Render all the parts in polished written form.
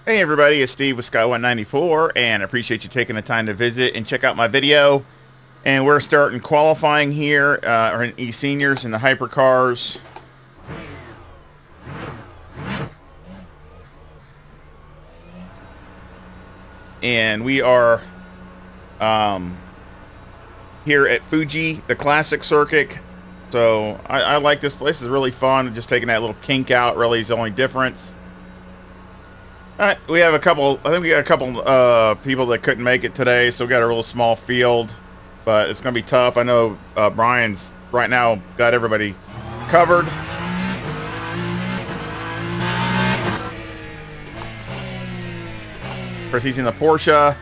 Hey everybody, it's Steve with SKY194, and I appreciate you taking the time to visit and check out my video. And we're starting qualifying here, in eSENIORS in the hypercars. And we are here at FUJI, the classic circuit. So I like this place. It's really fun. Just taking that little kink out really is the only difference. We have a couple, I think we got a couple people that couldn't make it today, so we got a real small field, but it's going to be tough. I know Brian's right now got everybody covered. Of course, he's in the Porsche.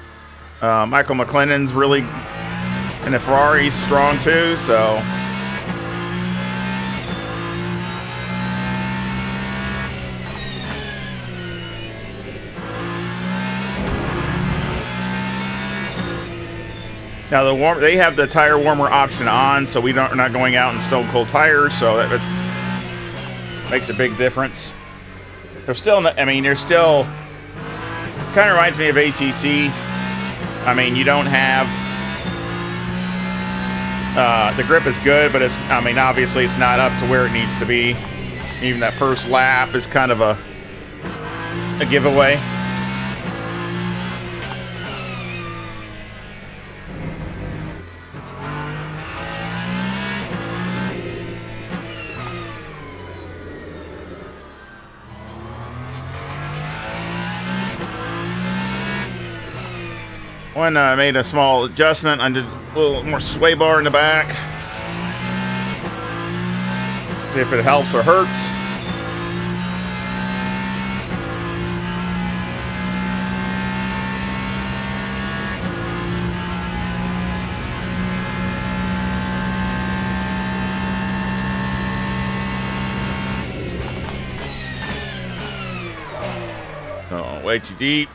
Michael McLennan's really in the Ferrari's strong too, so... Now they have the tire warmer option on, so we're not going out in stone cold tires, so that's makes a big difference. They're still, they're still kind of reminds me of ACC. I mean, you don't have the grip is good, but it's obviously it's not up to where it needs to be. Even that first lap is kind of a giveaway. One made a small adjustment. I did a little more sway bar in the back. See if it helps or hurts. Oh, way too deep.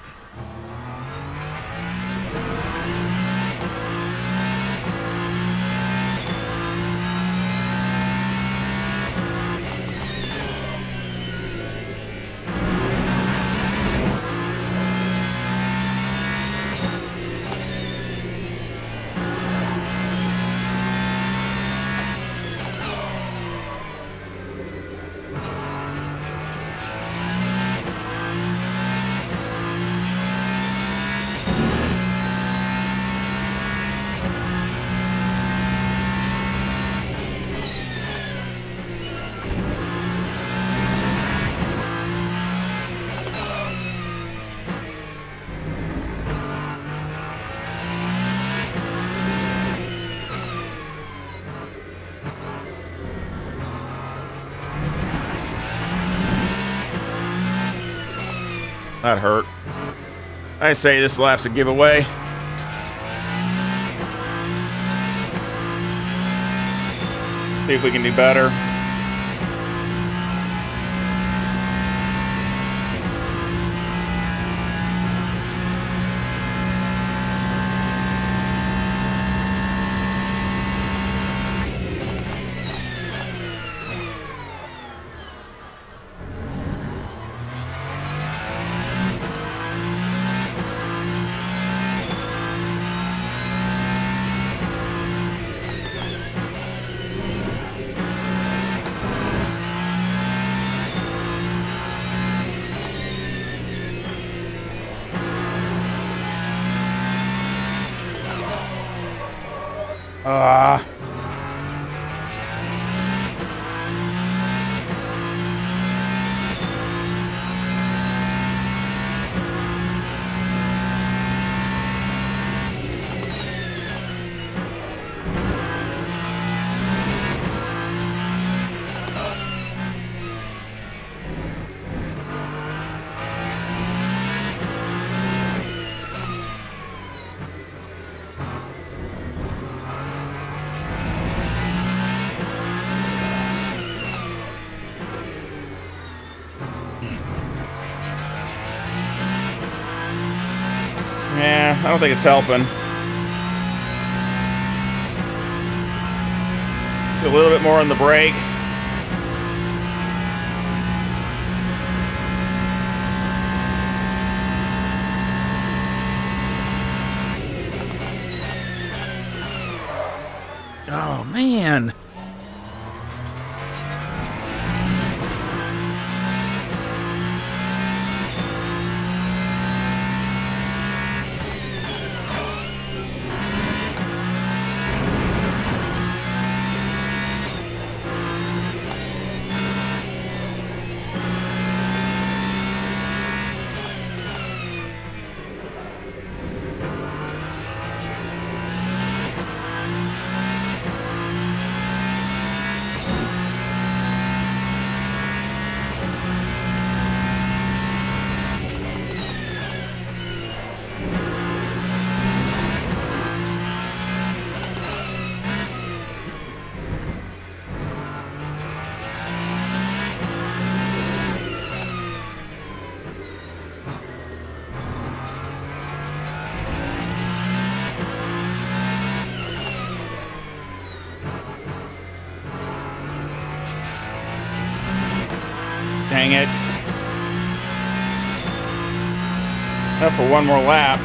That hurt. I say this lap's a giveaway. See if we can do better. Ah. Yeah, I don't think it's helping. A little bit more on the brake. Oh, man. Dang it. Enough for one more lap.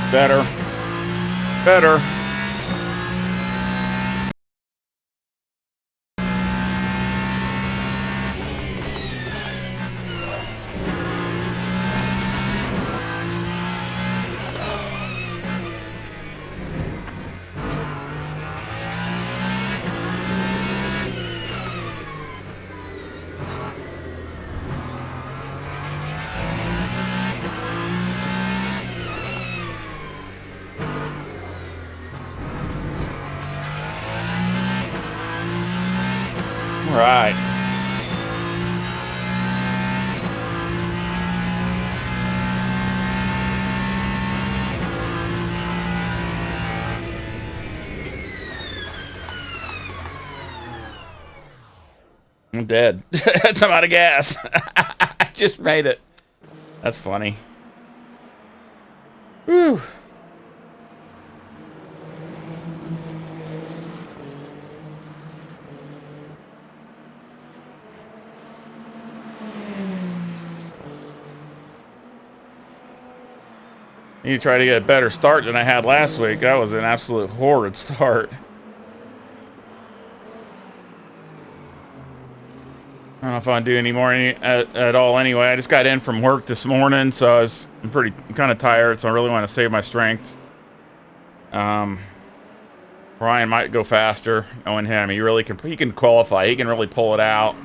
Better. Better. All right. I'm dead. That's I'm out of gas. I just made it. That's funny. Whew. I need to try to get a better start than I had last week. That was an absolute horrid start. I don't know if I'll do any more at all anyway. I just got in from work this morning, so I'm kind of tired, so I really want to save my strength. Ryan might go faster, knowing him. He can qualify. He can really pull it out.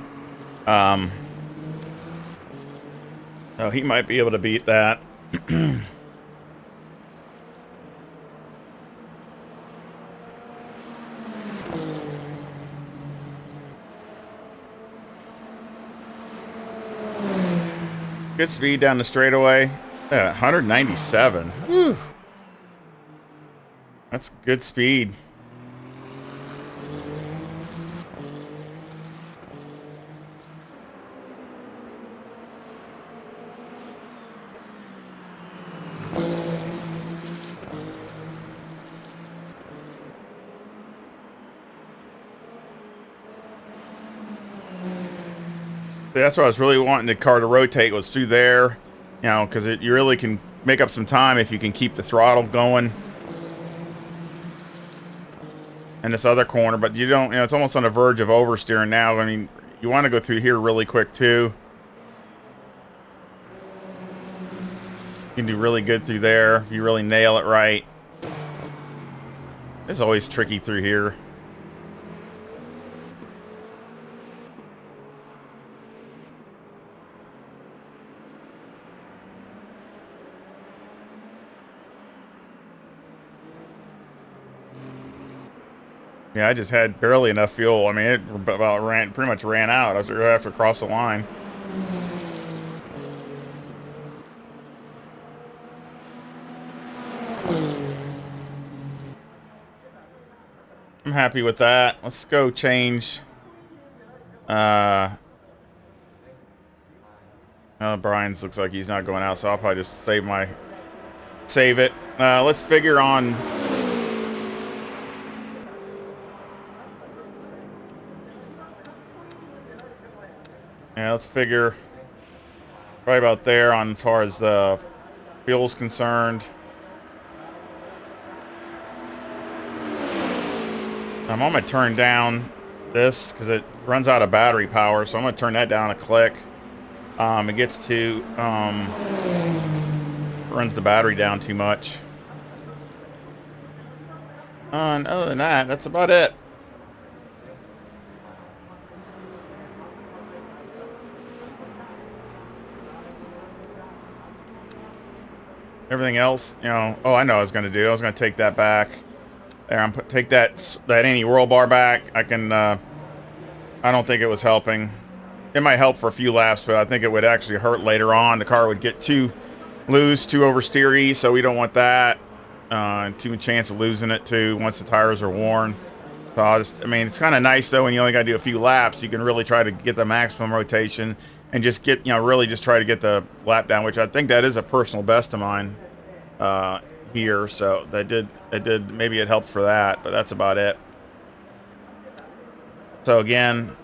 So he might be able to beat that. Good speed down the straightaway. 197. Whew. That's good speed. That's what I was really wanting the car to rotate, was through there, you know, because you really can make up some time if you can keep the throttle going in this other corner. But you don't, you know, it's almost on the verge of oversteering now. I mean, you want to go through here really quick too. You can do really good through there if you really nail it right. It's always tricky through here. Yeah, I just had barely enough fuel. I mean, it about pretty much ran out. I was gonna have to cross the line. I'm happy with that. Let's go change. Brian's looks like he's not going out, so I'll probably just save it. Let's figure on. Yeah, let's figure right about there on as far as the fuel's concerned. I'm gonna turn down this because it runs out of battery power, so I'm gonna turn that down a click. It gets to runs the battery down too much. And other than that, that's about it. Everything else, you know. Oh, I know what I was gonna do. I was gonna take that back. There, take that anti-roll bar back. I can. I don't think it was helping. It might help for a few laps, but I think it would actually hurt later on. The car would get too loose, too oversteery, so we don't want that. Too much chance of losing it too once the tires are worn. So I mean, it's kind of nice though when you only got to do a few laps. You can really try to get the maximum rotation and just get, really just try to get the lap down, which I think that is a personal best of mine here. So maybe it helped for that, but that's about it. So again,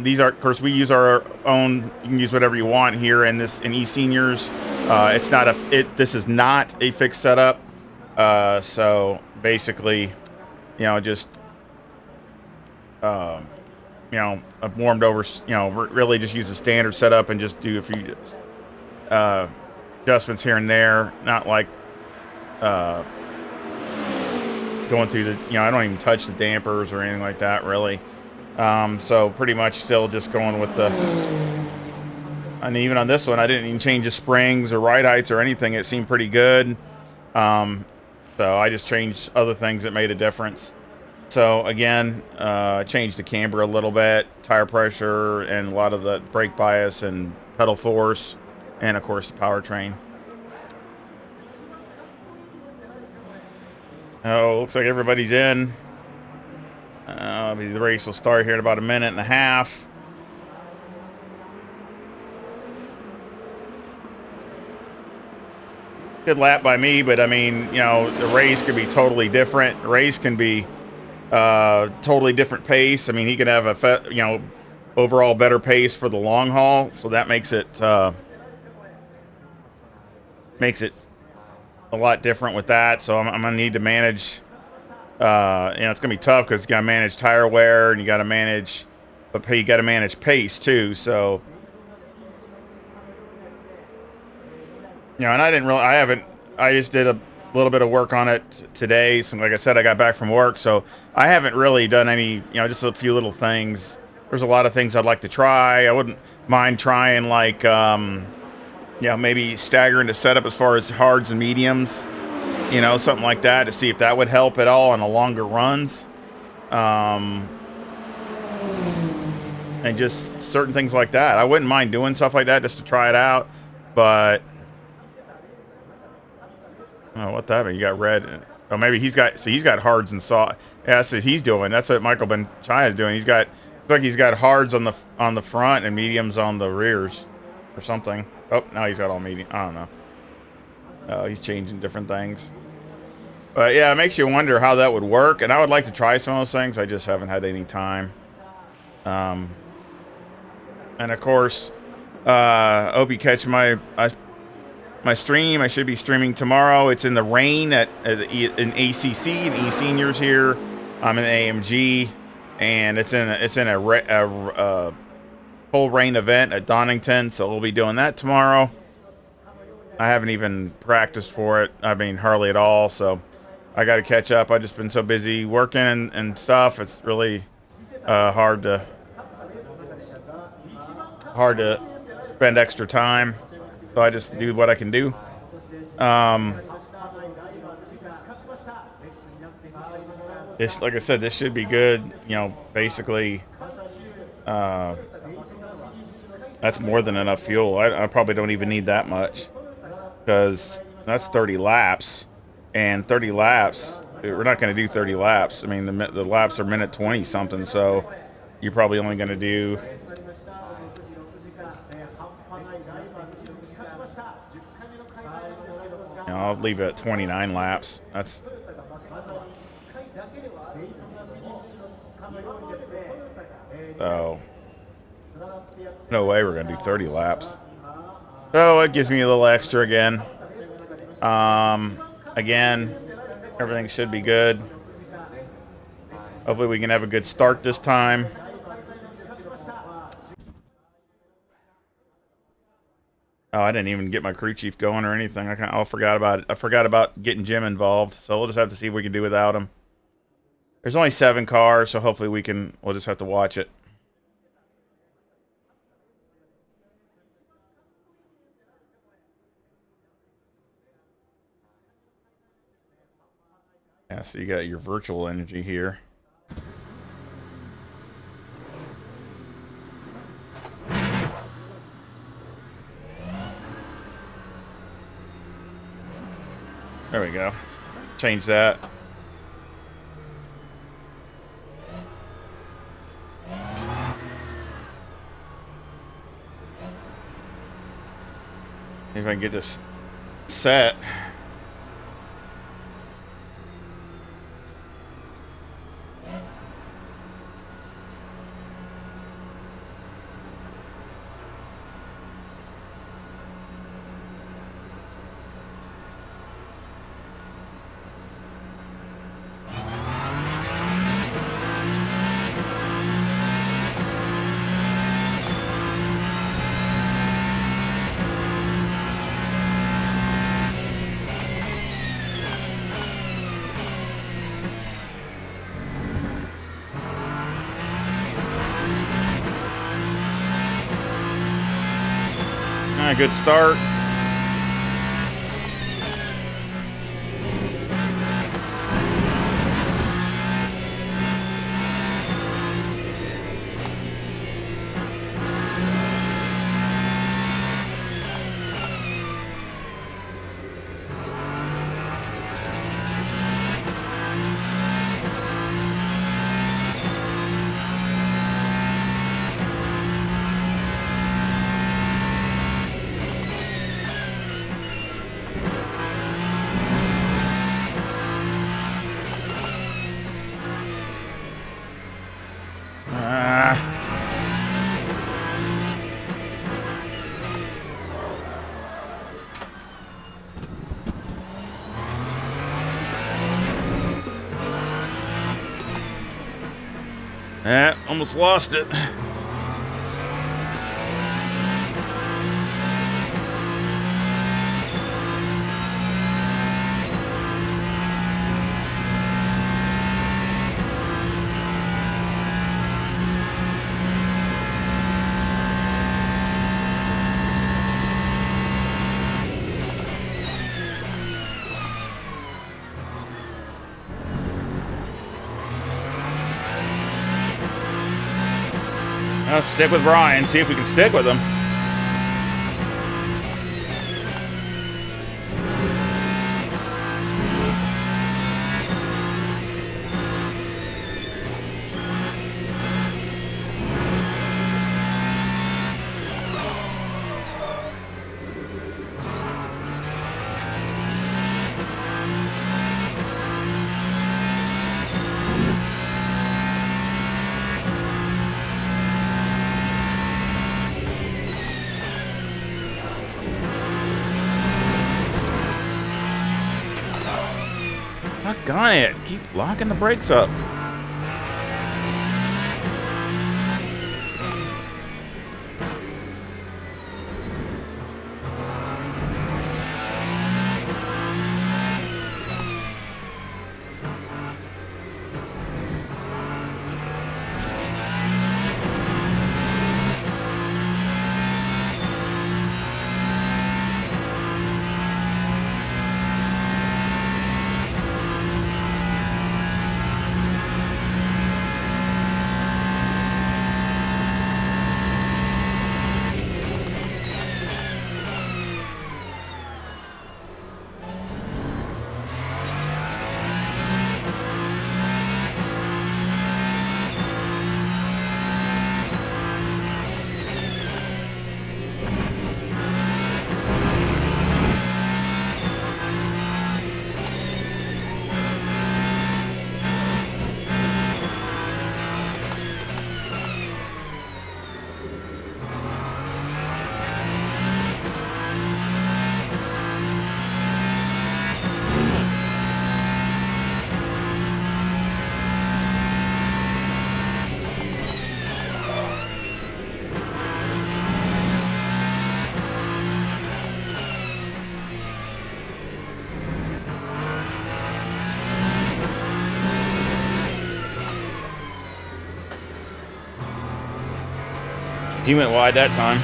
these are, of course, we use our own. You can use whatever you want here in eSENIORS. It's not this is not a fixed setup. So basically, just I've warmed over. Really just use the standard setup and just do a few adjustments here and there. Not like going through the. I don't even touch the dampers or anything like that really. So pretty much still just going with the, and even on this one, I didn't even change the springs or ride heights or anything. It seemed pretty good. So I just changed other things that made a difference. So again, changed the camber a little bit, tire pressure, and a lot of the brake bias and pedal force, and of course the powertrain. Oh, looks like everybody's in. The race will start here in about a minute and a half. Good lap by me, but I mean, the race could be totally different. The race can be totally different pace. I mean, he could have a overall better pace for the long haul, so that makes it a lot different with that. So I'm gonna need to manage. It's gonna be tough because you gotta manage tire wear and you gotta manage, but you gotta manage pace too. So, and I just did a little bit of work on it today. So like I said, I got back from work, so I haven't really done any, just a few little things. There's a lot of things I'd like to try. I wouldn't mind trying like, maybe staggering the setup as far as hards and mediums. Something like that to see if that would help at all on the longer runs. And just certain things like that. I wouldn't mind doing stuff like that just to try it out. But, what that mean? You got red. Oh, maybe he's got hards and soft. Yeah, that's what he's doing. That's what Michael Benchaya is doing. Looks like he's got hards on the front and mediums on the rears or something. Oh, now he's got all medium. I don't know. Oh, he's changing different things. But yeah, it makes you wonder how that would work, and I would like to try some of those things. I just haven't had any time. And of course, hope you catch my stream. I should be streaming tomorrow. It's in the rain in ACC and eSENIORS here. I'm in AMG, and it's in a full rain event at Donington, so we'll be doing that tomorrow. I haven't even practiced for it. I mean, hardly at all. So I got to catch up. I've just been so busy working and stuff. It's really hard to spend extra time. So I just do what I can do. Yeah, This, like I said, this should be good. You know, basically, uh, that's more than enough fuel. I probably don't even need that much because that's 30 laps, and 30 laps. We're not going to do 30 laps. I mean, the laps are minute 20 something, so you're probably only going to do. You know, I'll leave it at 29 laps. That's. So, no way we're going to do 30 laps. So it gives me a little extra again. Again, everything should be good. Hopefully we can have a good start this time. Oh, I didn't even get my crew chief going or anything. I forgot about it. I forgot about getting Jim involved. So we'll just have to see what we can do without him. There's only 7 cars, so hopefully we'll just have to watch it. Yeah, so you got your virtual energy here. There we go. Change that. If I can get this set. Good start. Almost lost it. Let's stick with Brian, see if we can stick with him. Doggone it, keep locking the brakes up. He went wide that time.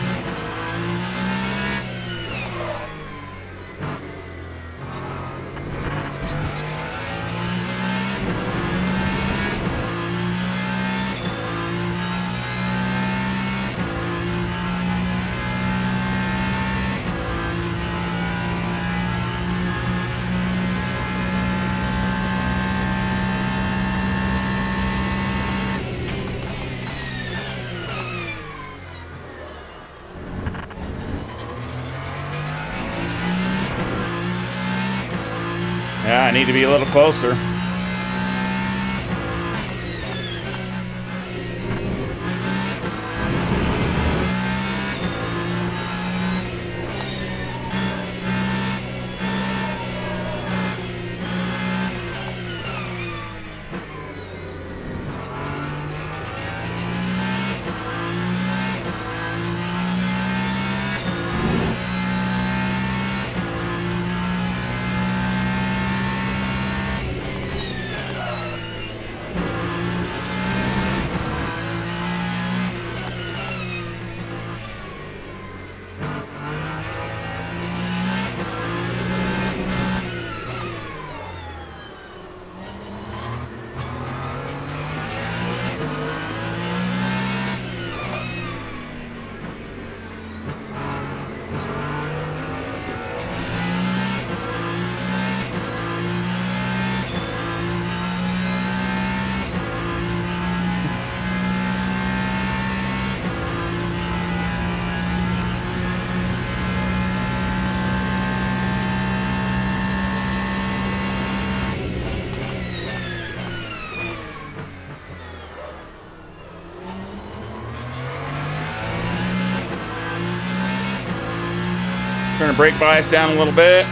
Yeah, I need to be a little closer. Turn the brake bias down a little bit.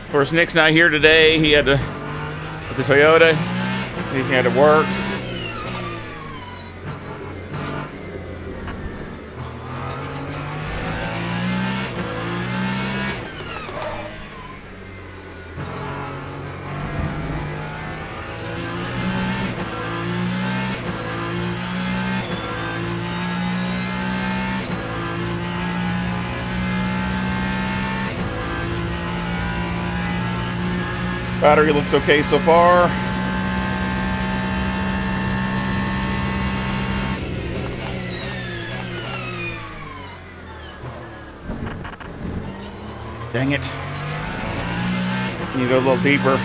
Of course, Nick's not here today. He had to, with the Toyota, he had to work. Battery looks okay so far. Dang it. Need to go a little deeper.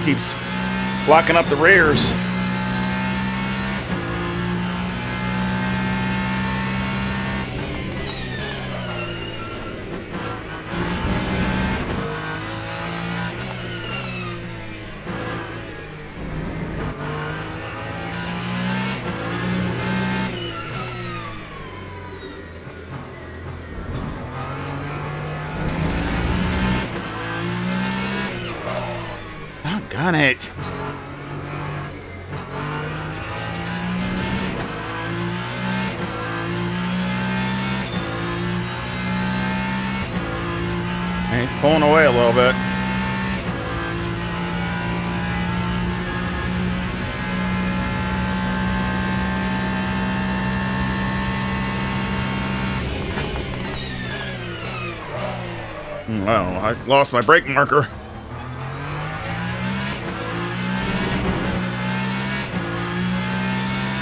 Keeps blocking up the rears. Doggone it. And he's pulling away a little bit. Well, I lost my brake marker.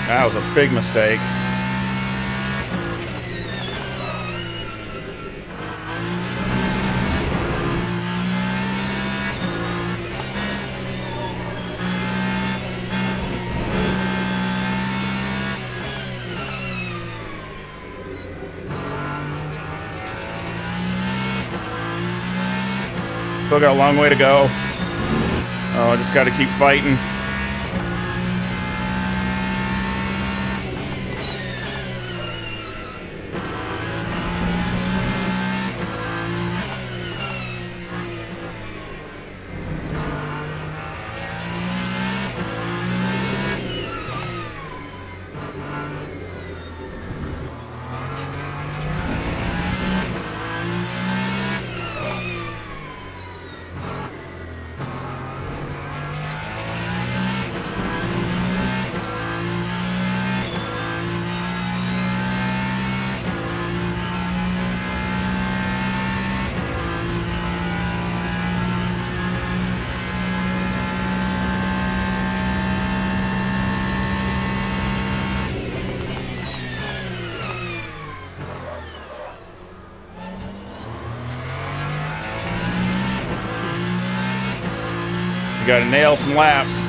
That was a big mistake. Still got a long way to go. Oh, I just got to keep fighting. You gotta nail some laps.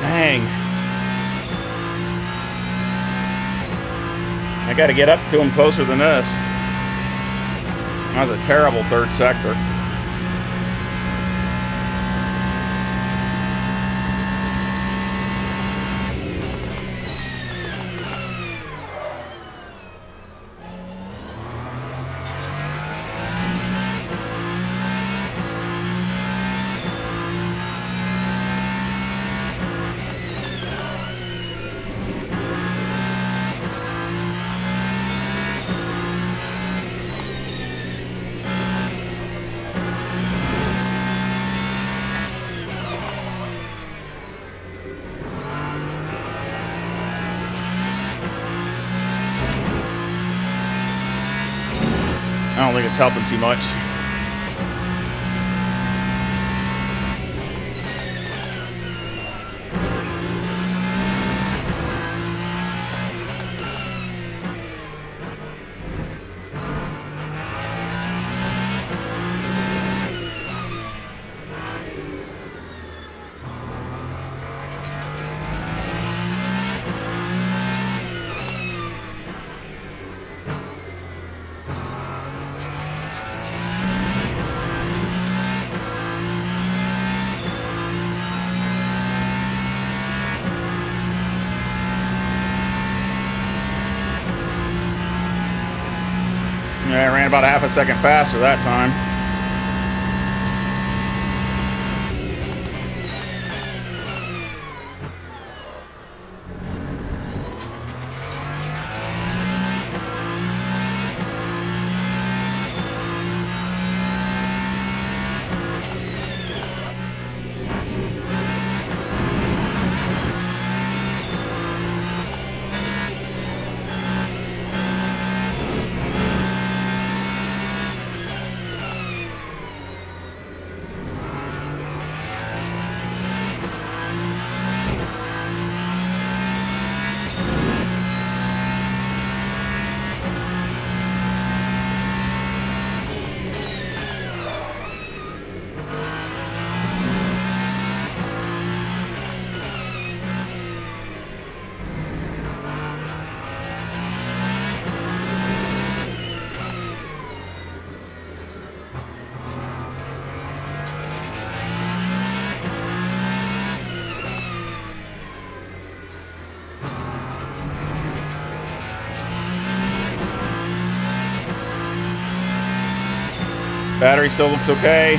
Dang. I got to get up to him closer than this. That was a terrible third sector. I don't think it's helping too much. Yeah, I ran about a half a second faster that time. Battery still looks okay.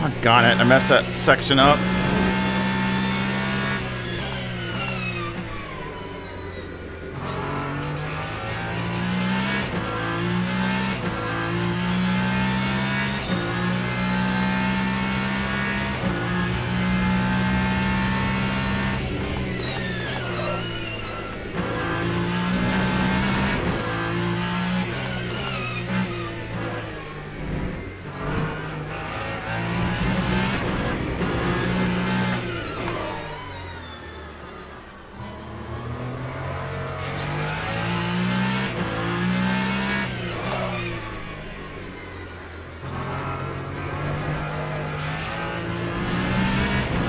Doggone it, I messed that section up.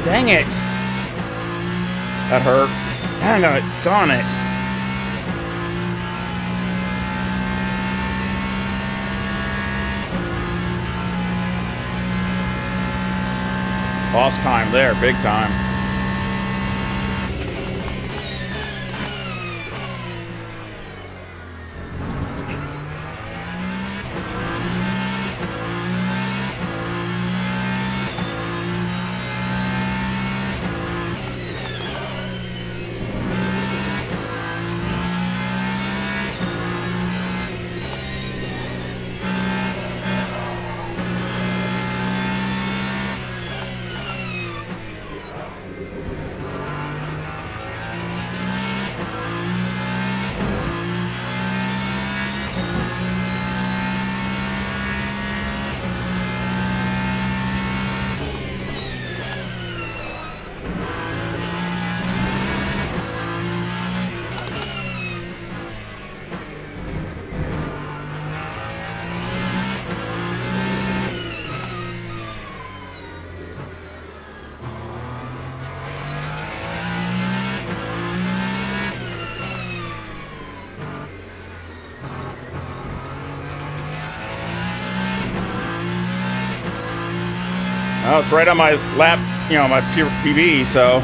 Dang it! That hurt. Dang it! Darn it! Lost time there, big time. Oh, it's right on my lap, you know, my PB, so.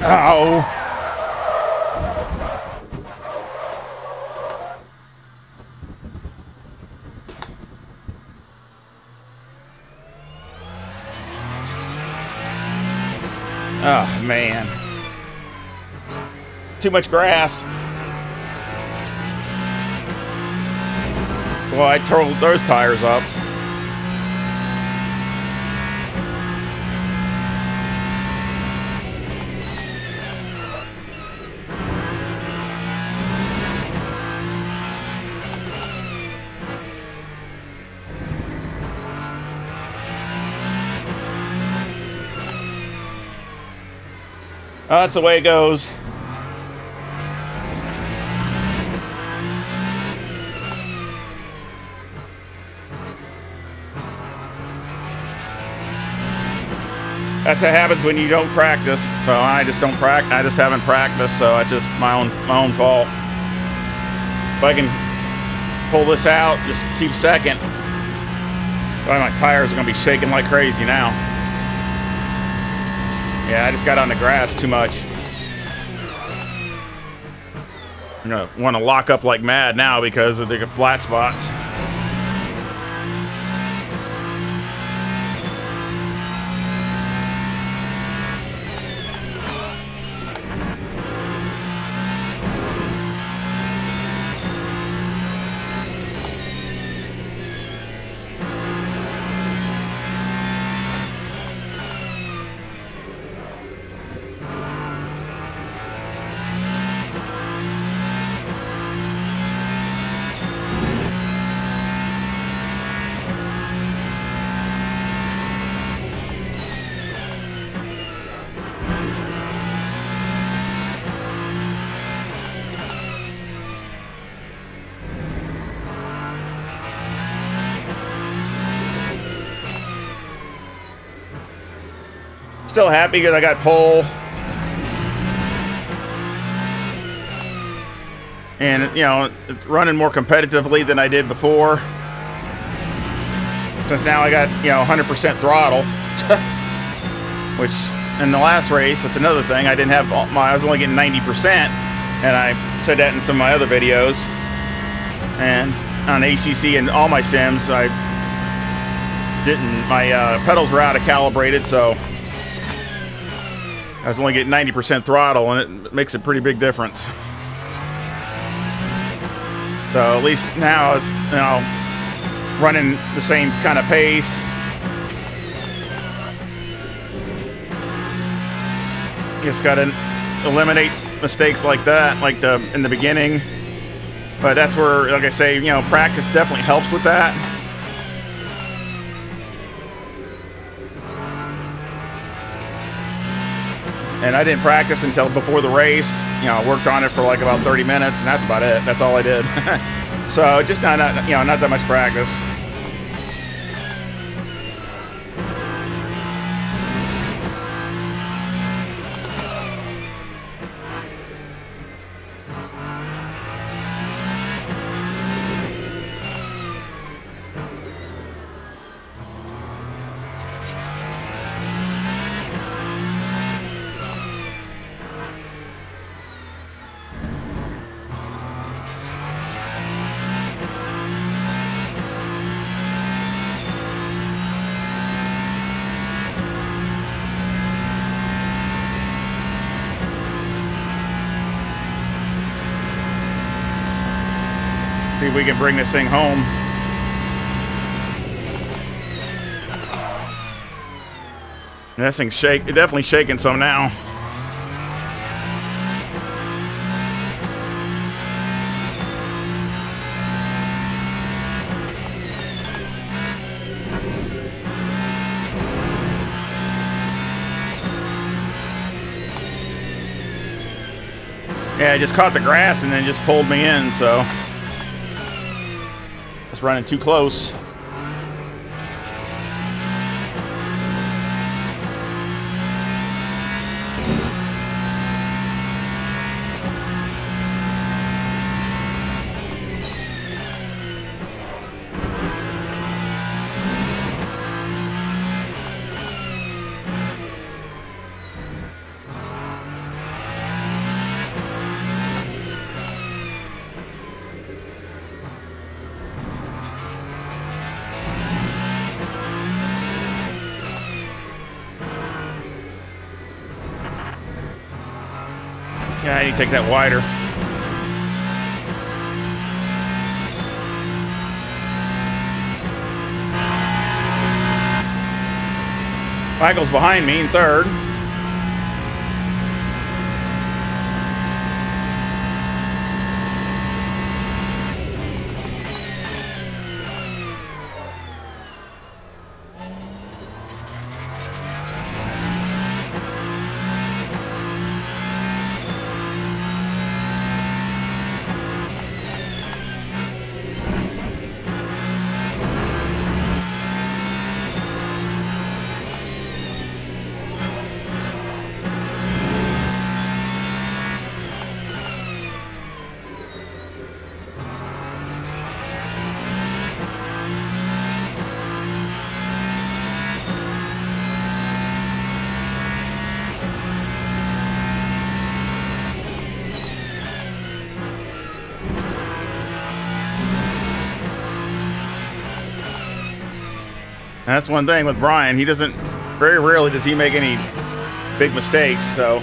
Ow. Oh, man. Too much grass. Well, I tore those tires up. Oh, that's the way it goes. That's what happens when you don't practice. So I just don't practice. I just haven't practiced. So it's just my own fault. If I can pull this out, just keep second. Oh, my tires are gonna be shaking like crazy now. Yeah, I just got on the grass too much. I'm gonna want to lock up like mad now because of the flat spots. Still happy because I got pole. And, you know, running more competitively than I did before. Since now I got, you know, 100% throttle. Which, in the last race, that's another thing. I didn't have I was only getting 90%. And I said that in some of my other videos. And on ACC and all my sims, my pedals were out of calibrated, so I was only getting 90% throttle, and it makes a pretty big difference. So at least now I was, you know, running the same kind of pace. Just got to eliminate mistakes like that, like in the beginning. But that's where, like I say, you know, practice definitely helps with that. And I didn't practice until before the race. You know, I worked on it for like about 30 minutes, and that's about it. That's all I did. So just not that much practice. See if we can bring this thing home. This thing's definitely shaking some now. Yeah, I just caught the grass and then just pulled me in, so just running too close. Yeah, I need to take that wider. Michael's behind me in third. And that's one thing with Brian. He doesn't, very rarely does he make any big mistakes, so.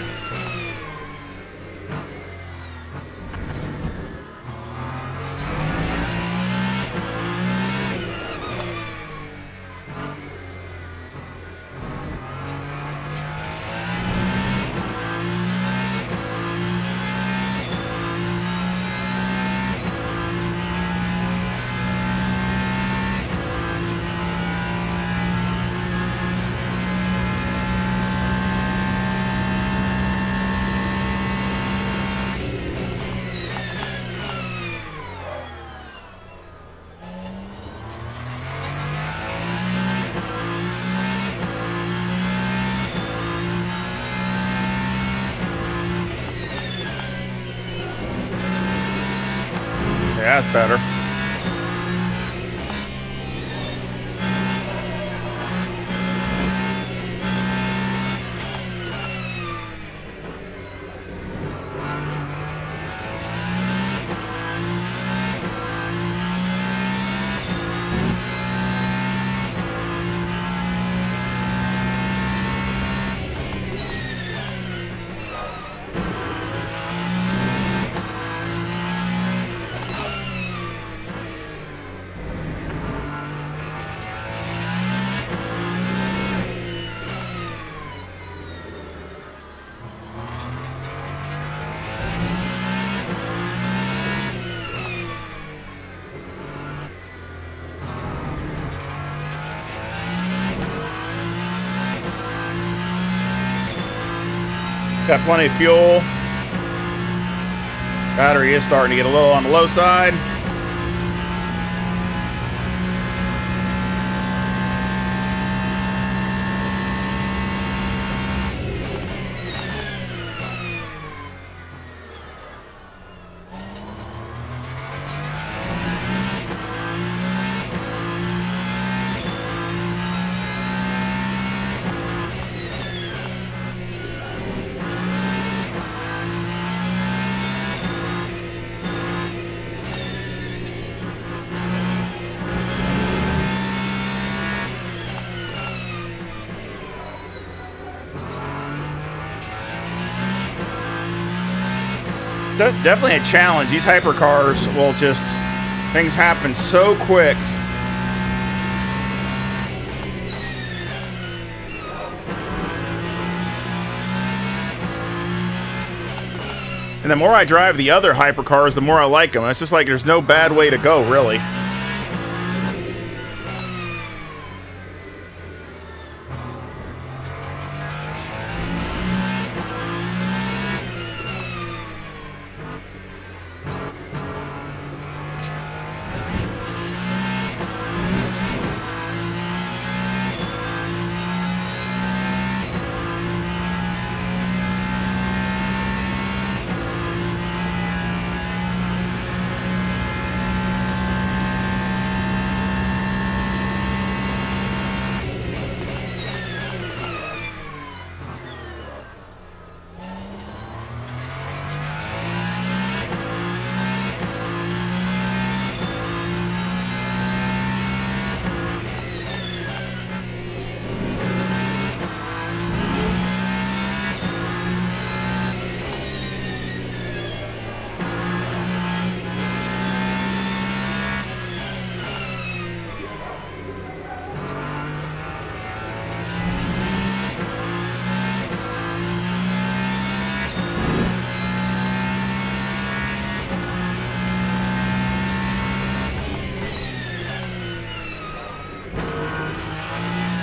That's better. Got plenty of fuel. Battery is starting to get a little on the low side. Definitely a challenge. These hypercars will just, things happen so quick. And the more I drive the other hypercars, the more I like them. It's just like there's no bad way to go, really.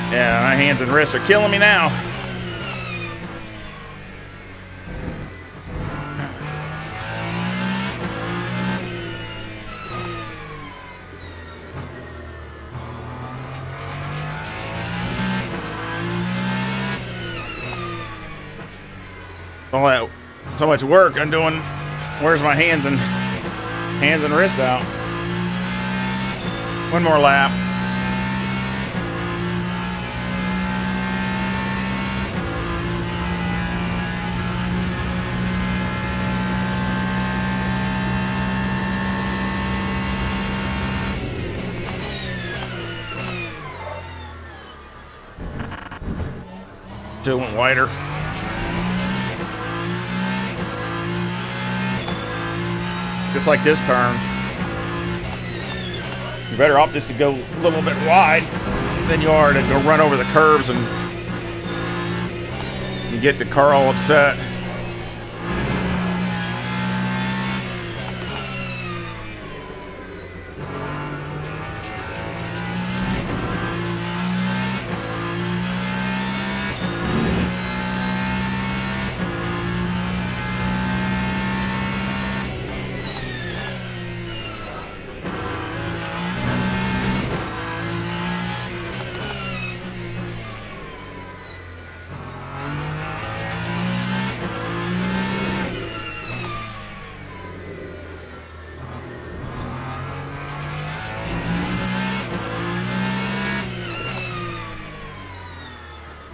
Yeah, my hands and wrists are killing me now. All that, so much work I'm doing. Where's my hands and wrists out? One more lap. It went wider. Just like this turn. You're better off just to go a little bit wide than you are to go run over the curbs and get the car all upset.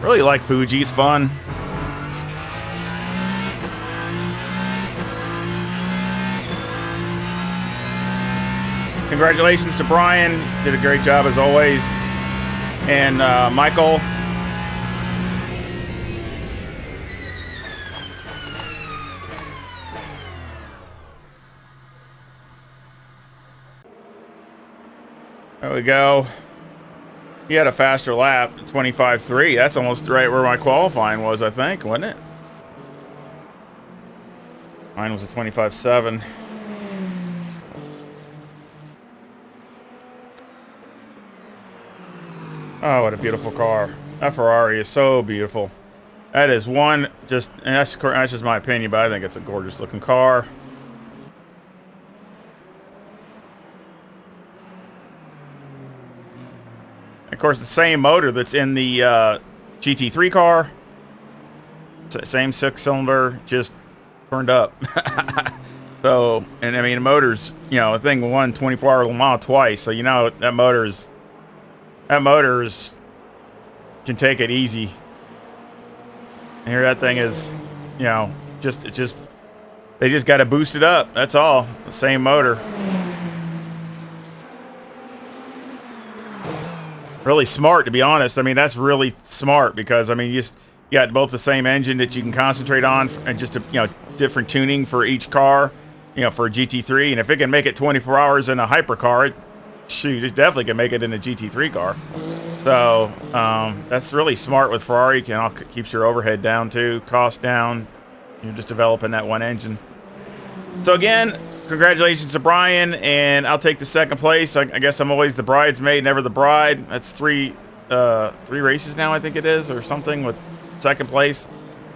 Really like Fuji. It's fun. Congratulations to Brian. Did a great job as always. And Michael. There we go. He had a faster lap, 25.3. That's almost right where my qualifying was, I think, wasn't it? Mine was a 25.7. Oh, what a beautiful car. That Ferrari is so beautiful. That is one, just, and that's just my opinion, but I think it's a gorgeous looking car. Of course, the same motor that's in the GT3 car. Same 6-cylinder, just turned up. So, and I mean, the motor's, you know, a thing won 24-hour Le Mans twice. So, you know, that motor's can take it easy. And here that thing is, you know, they just got to boost it up. That's all. The same motor. Really smart, to be honest. I mean, that's really smart because, I mean, you got both the same engine that you can concentrate on and just, you know, different tuning for each car, you know, for a GT3. And if it can make it 24 hours in a hypercar, shoot, it definitely can make it in a GT3 car. So, that's really smart with Ferrari. Keeps your overhead down too, cost down. You're just developing that one engine. So again, congratulations to Brian, and I'll take the second place. I guess I'm always the bridesmaid, never the bride. That's three races now, I think it is, or something, with second place.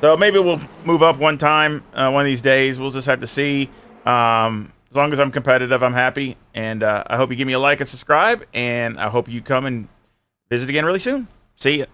So maybe we'll move up one time, one of these days. We'll just have to see. As long as I'm competitive, I'm happy. And I hope you give me a like and subscribe, and I hope you come and visit again really soon. See ya.